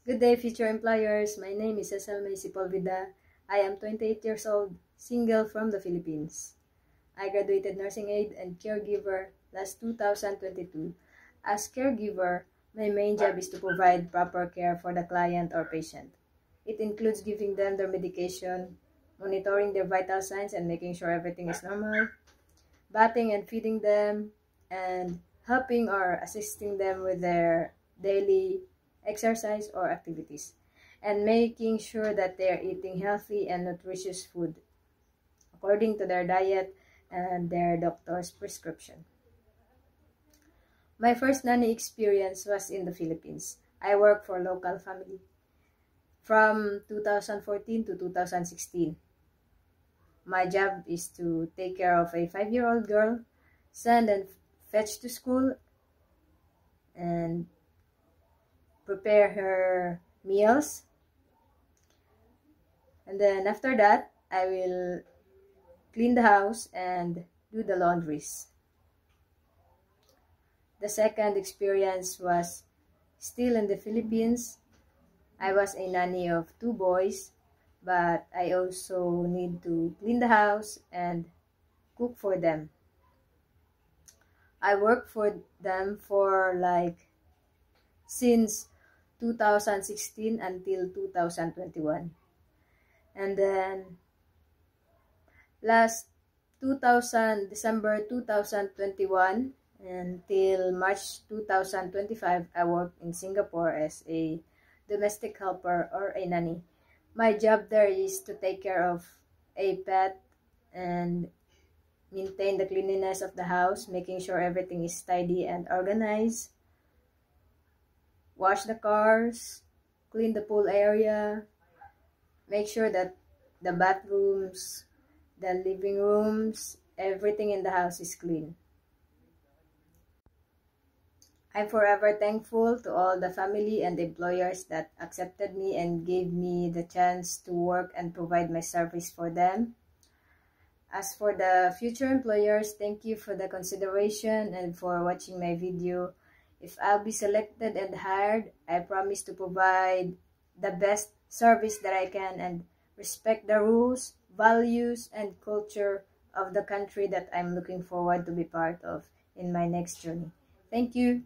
Good day, future employers. My name is Cecil May Sepulveda. I am 28 years old, single from the Philippines. I graduated nursing aide and caregiver last 2022. As caregiver, my main job is to provide proper care for the client or patient. It includes giving them their medication, monitoring their vital signs and making sure everything is normal, bathing and feeding them, and helping or assisting them with their daily exercise or activities, and making sure that they are eating healthy and nutritious food according to their diet and their doctor's prescription. My first nanny experience was in the Philippines. I worked for local family from 2014 to 2016. My job is to take care of a 5-year-old girl, send and fetch to school, and prepare her meals. And then after that, I will clean the house and do the laundries. The second experience was still in the Philippines. I was a nanny of 2 boys, but I also need to clean the house and cook for them. I worked for them for since 2016 until 2021. And then last December 2021 until March 2025, I worked in Singapore as a domestic helper or a nanny. My job there is to take care of a pet and maintain the cleanliness of the house, making sure everything is tidy and organized, wash the cars, clean the pool area, make sure that the bathrooms, the living rooms, everything in the house is clean. I'm forever thankful to all the family and employers that accepted me and gave me the chance to work and provide my service for them. As for the future employers, thank you for the consideration and for watching my video. If I'll be selected and hired, I promise to provide the best service that I can and respect the rules, values, and culture of the country that I'm looking forward to be part of in my next journey. Thank you.